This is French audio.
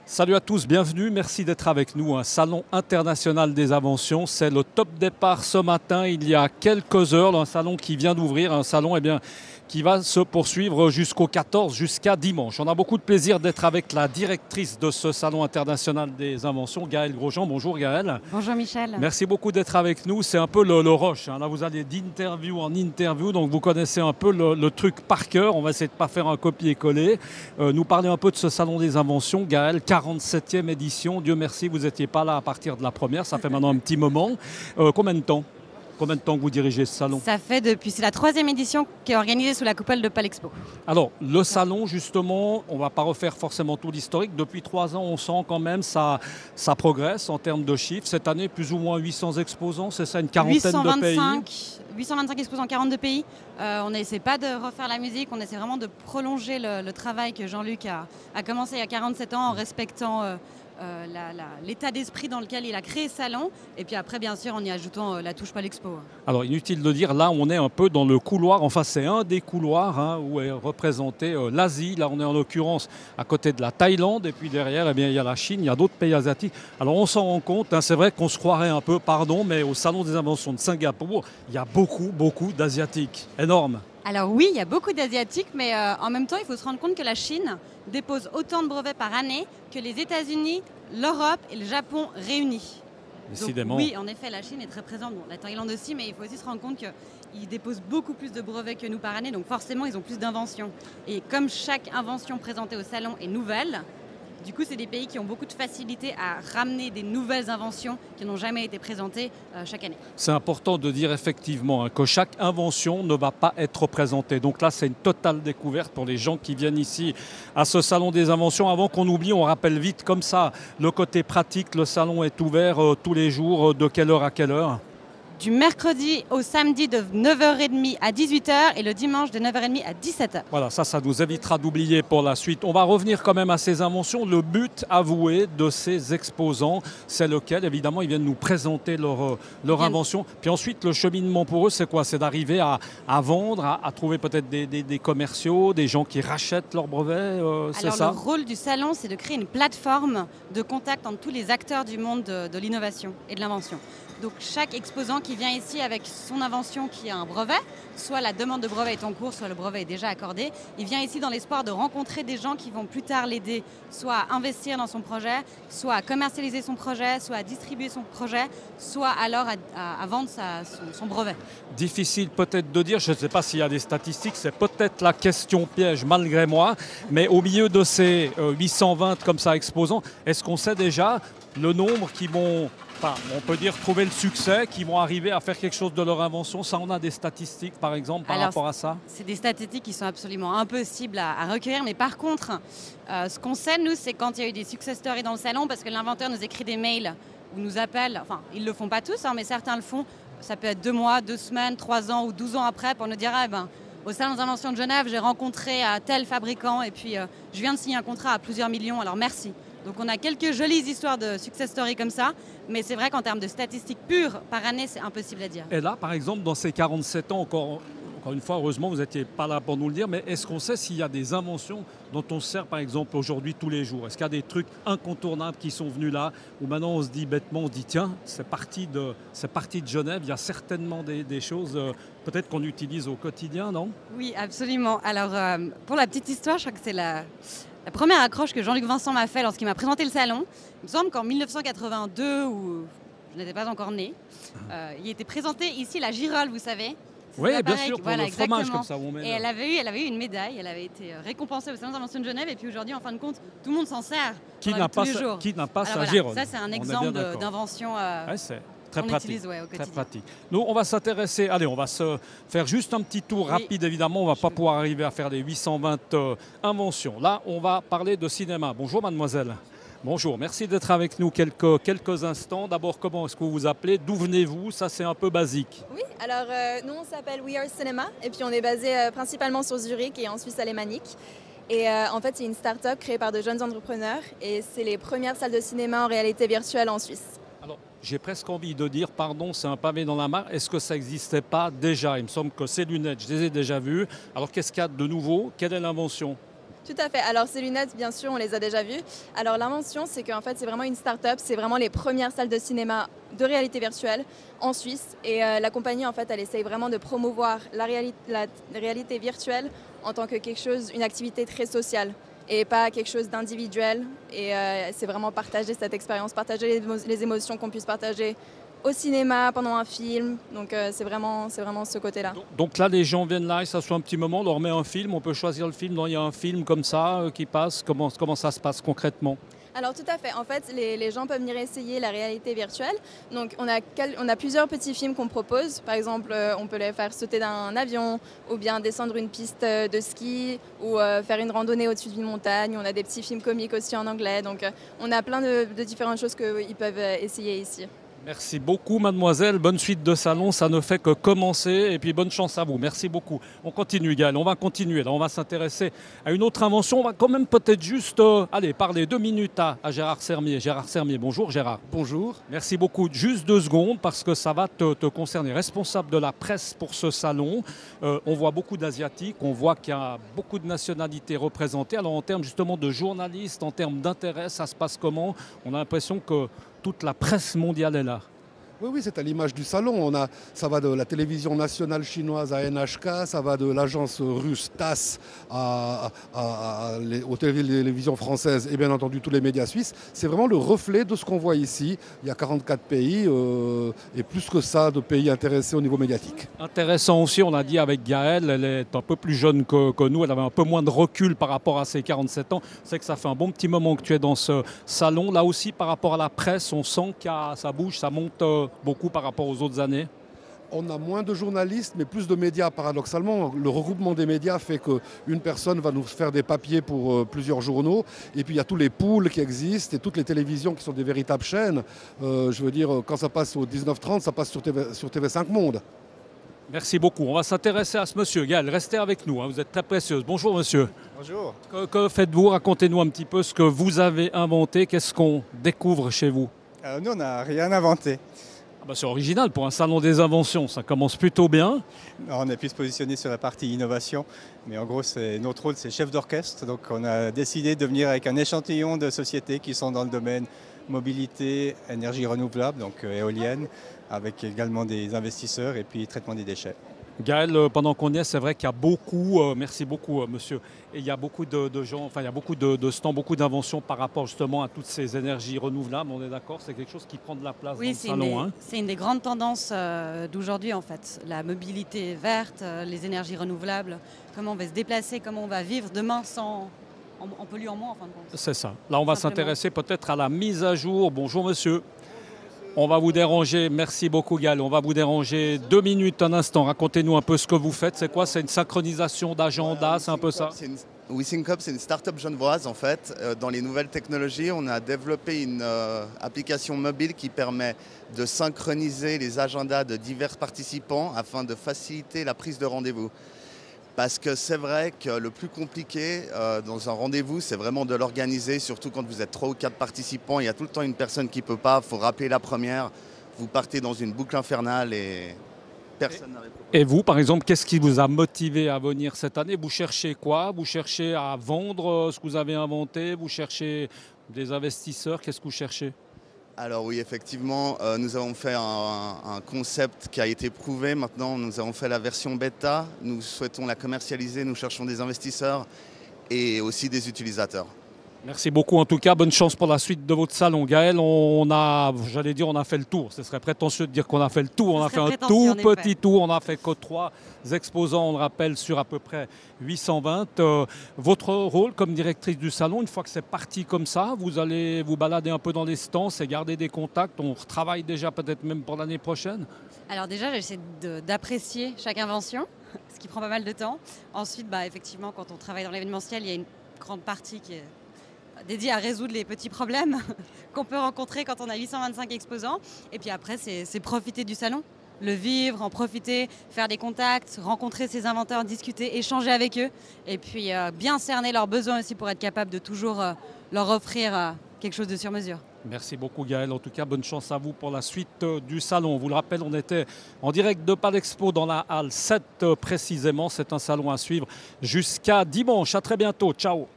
Salut à tous, bienvenue, merci d'être avec nous. Un salon international des inventions, c'est le top départ ce matin, il y a quelques heures, un salon qui vient d'ouvrir, un salon qui va se poursuivre jusqu'au 14, jusqu'à dimanche. On a beaucoup de plaisir d'être avec la directrice de ce salon international des inventions, Gaëlle Grosjean. Bonjour Gaëlle. Bonjour Michel. Merci beaucoup d'être avec nous, c'est un peu le rush. Là vous allez d'interview en interview, donc vous connaissez un peu le truc par cœur. On va essayer de ne pas faire un copier-coller. Nous parler un peu de ce salon des inventions, Gaëlle. 47e édition. Dieu merci, vous n'étiez pas là à partir de la première. Ça fait maintenant un petit moment. Combien de temps que vous dirigez ce salon? Ça fait c'est la 3e édition qui est organisée sous la coupole de Palexpo. Alors, le salon, justement, on ne va pas refaire forcément tout l'historique. Depuis 3 ans, on sent quand même ça progresse en termes de chiffres. Cette année, plus ou moins 800 exposants, c'est ça, une quarantaine de pays. 825 exposants, 42 pays. On n'essaie pas de refaire la musique, on essaie vraiment de prolonger le travail que Jean-Luc a commencé il y a 47 ans en respectant l'état d'esprit dans lequel il a créé ce salon. Et puis après, bien sûr, en y ajoutant la touche Palexpo. Alors, inutile de dire, là, on est un peu dans le couloir. Enfin, c'est un des couloirs où est représentée l'Asie. Là, on est en l'occurrence à côté de la Thaïlande. Et puis derrière, il y a la Chine, il y a d'autres pays asiatiques. Alors, on s'en rend compte. C'est vrai qu'on se croirait un peu, mais au Salon des inventions de Singapour, il y a beaucoup d'Asiatiques. Énorme. Alors oui, il y a beaucoup d'Asiatiques, mais en même temps, il faut se rendre compte que la Chine dépose autant de brevets par année que les États-Unis, l'Europe et le Japon réunis. Décidément. Donc, oui, en effet, la Chine est très présente. Bon, la Thaïlande aussi, mais il faut aussi se rendre compte qu'ils déposent beaucoup plus de brevets que nous par année, donc forcément, ils ont plus d'inventions. Et comme chaque invention présentée au salon est nouvelle, du coup, c'est des pays qui ont beaucoup de facilité à ramener des nouvelles inventions qui n'ont jamais été présentées chaque année. C'est important de dire effectivement que chaque invention ne va pas être présentée. Donc là, c'est une totale découverte pour les gens qui viennent ici à ce salon des inventions. Avant qu'on oublie, on rappelle vite comme ça le côté pratique. Le salon est ouvert tous les jours. De quelle heure à quelle heure ? Du mercredi au samedi de 9h30 à 18h et le dimanche de 9h30 à 17h. Voilà, ça nous évitera d'oublier pour la suite. On va revenir quand même à ces inventions. Le but avoué de ces exposants, c'est lequel? Évidemment, ils viennent nous présenter leur invention. Puis ensuite, le cheminement pour eux, c'est quoi? C'est d'arriver à vendre, à trouver peut-être des commerciaux, des gens qui rachètent leurs brevets, c'est ça? Alors, le rôle du salon, c'est de créer une plateforme de contact entre tous les acteurs du monde de l'innovation et de l'invention. Donc chaque exposant qui vient ici avec son invention qui a un brevet, soit la demande de brevet est en cours, soit le brevet est déjà accordé, il vient ici dans l'espoir de rencontrer des gens qui vont plus tard l'aider, soit à investir dans son projet, soit à commercialiser son projet, soit à distribuer son projet, soit alors à vendre son brevet. Difficile peut-être de dire, je ne sais pas s'il y a des statistiques, c'est peut-être la question piège malgré moi, mais au milieu de ces 820 comme ça exposants, est-ce qu'on sait déjà le nombre qui vont... on peut dire trouver le succès, qui vont arriver à faire quelque chose de leur invention? Ça, on a des statistiques, par exemple, par rapport à ça? C'est des statistiques qui sont absolument impossibles à recueillir. Mais par contre, ce qu'on sait, nous, c'est quand il y a eu des success stories dans le salon, parce que l'inventeur nous écrit des mails ou nous appelle. Enfin, ils ne le font pas tous, mais certains le font. Ça peut être 2 mois, 2 semaines, 3 ans ou 12 ans après pour nous dire au Salon des inventions de Genève, j'ai rencontré tel fabricant et puis je viens de signer un contrat à plusieurs millions, alors merci. Donc on a quelques jolies histoires de success story comme ça, mais c'est vrai qu'en termes de statistiques pures par année, c'est impossible à dire. Et là, par exemple, dans ces 47 ans, encore une fois, heureusement, vous n'étiez pas là pour nous le dire, mais est-ce qu'on sait s'il y a des inventions dont on se sert, par exemple, aujourd'hui tous les jours? Est-ce qu'il y a des trucs incontournables qui sont venus là, où maintenant on se dit bêtement, on se dit tiens, c'est parti de Genève, il y a certainement des choses peut-être qu'on utilise au quotidien, non? Oui, absolument. Alors, pour la petite histoire, je crois que c'est la première accroche que Jean-Luc Vincent m'a fait lorsqu'il m'a présenté le salon. Il me semble qu'en 1982, où je n'étais pas encore née, il était présenté ici la girole, vous savez. Oui, bien sûr, pour le fromage comme ça. Et elle avait eu une médaille, elle avait été récompensée au Salon des inventions de Genève. Et puis aujourd'hui, en fin de compte, tout le monde s'en sert tous les jours. Qui n'a pas sa girole? Ça, c'est un exemple d'invention. Très pratique. Utilise, au quotidien. Très pratique. Nous, on va s'intéresser, on va se faire juste un petit tour rapide, évidemment. On ne va pas pouvoir arriver à faire les 820 inventions. Là, on va parler de cinéma. Bonjour, mademoiselle. Bonjour, merci d'être avec nous quelques instants. D'abord, comment est-ce que vous vous appelez? D'où venez-vous? Ça, c'est un peu basique. Oui, alors nous, on s'appelle We Are Cinema et puis on est basé principalement sur Zurich et en Suisse alémanique. Et en fait, c'est une start-up créée par de jeunes entrepreneurs et c'est les premières salles de cinéma en réalité virtuelle en Suisse. Alors, j'ai presque envie de dire, pardon, c'est un pavé dans la mare, est-ce que ça n'existait pas déjà? Il me semble que ces lunettes, je les ai déjà vues. Alors, qu'est-ce qu'il y a de nouveau? Quelle est l'invention? Tout à fait. Alors ces lunettes, bien sûr, on les a déjà vues. Alors l'invention, c'est qu'en fait, c'est vraiment une start-up. C'est vraiment les premières salles de cinéma de réalité virtuelle en Suisse. Et la compagnie, en fait, elle essaye vraiment de promouvoir la réalité virtuelle en tant que quelque chose, une activité très sociale et pas quelque chose d'individuel. Et c'est vraiment partager cette expérience, partager les émotions qu'on puisse partager au cinéma, pendant un film. Donc c'est vraiment ce côté-là. Donc là, les gens viennent là, ils s'assoient un petit moment, on leur met un film, on peut choisir le film. Il y a un film comme ça qui passe. Comment ça se passe concrètement? Alors tout à fait. En fait, les gens peuvent venir essayer la réalité virtuelle. Donc on a plusieurs petits films qu'on propose. Par exemple, on peut les faire sauter d'un avion ou bien descendre une piste de ski ou faire une randonnée au-dessus d'une montagne. On a des petits films comiques aussi en anglais. Donc on a plein de différentes choses qu'ils peuvent essayer ici. Merci beaucoup, mademoiselle. Bonne suite de salon. Ça ne fait que commencer. Et puis, bonne chance à vous. Merci beaucoup. On continue, Gaël. On va continuer. Là, on va s'intéresser à une autre invention. On va quand même peut-être juste parler 2 minutes à Gérard Sermier. Gérard Sermier, bonjour Gérard. Bonjour. Merci beaucoup. Juste 2 secondes parce que ça va te concerner. Responsable de la presse pour ce salon. On voit beaucoup d'Asiatiques. On voit qu'il y a beaucoup de nationalités représentées. Alors, en termes justement de journalistes, en termes d'intérêt, ça se passe comment? On a l'impression que toute la presse mondiale est là. Oui, c'est à l'image du salon. Ça va de la télévision nationale chinoise à NHK, ça va de l'agence russe TASS aux télévisions françaises et bien entendu tous les médias suisses. C'est vraiment le reflet de ce qu'on voit ici. Il y a 44 pays et plus que ça de pays intéressés au niveau médiatique. Intéressant aussi, on a dit avec Gaëlle, elle est un peu plus jeune que nous, elle avait un peu moins de recul par rapport à ses 47 ans. C'est que ça fait un bon petit moment que tu es dans ce salon. Là aussi, par rapport à la presse, on sent que ça bouge, ça monte beaucoup par rapport aux autres années. On a moins de journalistes, mais plus de médias, paradoxalement. Le regroupement des médias fait qu'une personne va nous faire des papiers pour plusieurs journaux. Et puis il y a tous les pools qui existent et toutes les télévisions qui sont des véritables chaînes. Je veux dire, quand ça passe au 19h30, ça passe sur TV5 Monde. Merci beaucoup. On va s'intéresser à ce monsieur. Gaël, restez avec nous, hein. Vous êtes très précieuse. Bonjour monsieur. Bonjour. Que faites-vous? Racontez-nous un petit peu ce que vous avez inventé. Qu'est-ce qu'on découvre chez vous? Nous, on n'a rien inventé. C'est original pour un salon des inventions, ça commence plutôt bien. On a pu se positionner sur la partie innovation, mais en gros, notre rôle, c'est chef d'orchestre. Donc, on a décidé de venir avec un échantillon de sociétés qui sont dans le domaine mobilité, énergie renouvelable, donc éolienne, avec également des investisseurs et puis traitement des déchets. Gaël, pendant qu'on y est, c'est vrai qu'il y a beaucoup, merci beaucoup monsieur, et il y a beaucoup de gens, enfin il y a beaucoup de stands, beaucoup d'inventions par rapport justement à toutes ces énergies renouvelables, on est d'accord, c'est quelque chose qui prend de la place dans le salon. C'est une des grandes tendances d'aujourd'hui en fait, la mobilité verte, les énergies renouvelables, comment on va se déplacer, comment on va vivre demain en polluant moins en fin de compte. C'est ça, là on va s'intéresser peut-être à la mise à jour. Bonjour monsieur. On va vous déranger, merci beaucoup Gaël, on va vous déranger 2 minutes, un instant. Racontez-nous un peu ce que vous faites, c'est quoi? C'est une synchronisation d'agenda, c'est un peu ça? WeSync Up, c'est une start-up genevoise en fait. Dans les nouvelles technologies, on a développé une application mobile qui permet de synchroniser les agendas de divers participants afin de faciliter la prise de rendez-vous. Parce que c'est vrai que le plus compliqué dans un rendez-vous, c'est vraiment de l'organiser, surtout quand vous êtes 3 ou 4 participants. Il y a tout le temps une personne qui ne peut pas, il faut rappeler la première. Vous partez dans une boucle infernale et personne n'arrive. Et vous, par exemple, qu'est-ce qui vous a motivé à venir cette année? Vous cherchez quoi? Vous cherchez à vendre ce que vous avez inventé? Vous cherchez des investisseurs? Qu'est-ce que vous cherchez? Alors oui, effectivement, nous avons fait un concept qui a été prouvé. Maintenant, nous avons fait la version bêta. Nous souhaitons la commercialiser. Nous cherchons des investisseurs et aussi des utilisateurs. Merci beaucoup en tout cas, bonne chance pour la suite de votre salon. Gaël, on a fait le tour. Ce serait prétentieux de dire qu'on a fait le tour. On a fait un tout petit tour, on n'a fait que 3 exposants, on le rappelle, sur à peu près 820. Votre rôle comme directrice du salon, une fois que c'est parti comme ça, vous allez vous balader un peu dans les stands et garder des contacts. On retravaille déjà peut-être même pour l'année prochaine. Alors déjà, j'essaie d'apprécier chaque invention, ce qui prend pas mal de temps. Ensuite, effectivement, quand on travaille dans l'événementiel, il y a une grande partie qui est dédié à résoudre les petits problèmes qu'on peut rencontrer quand on a 825 exposants. Et puis après, c'est profiter du salon, le vivre, en profiter, faire des contacts, rencontrer ses inventeurs, discuter, échanger avec eux. Et puis bien cerner leurs besoins aussi pour être capable de toujours leur offrir quelque chose de sur mesure. Merci beaucoup Gaël. En tout cas, bonne chance à vous pour la suite du salon. On vous le rappelle, on était en direct de Palexpo dans la halle 7 précisément. C'est un salon à suivre jusqu'à dimanche. À très bientôt. Ciao.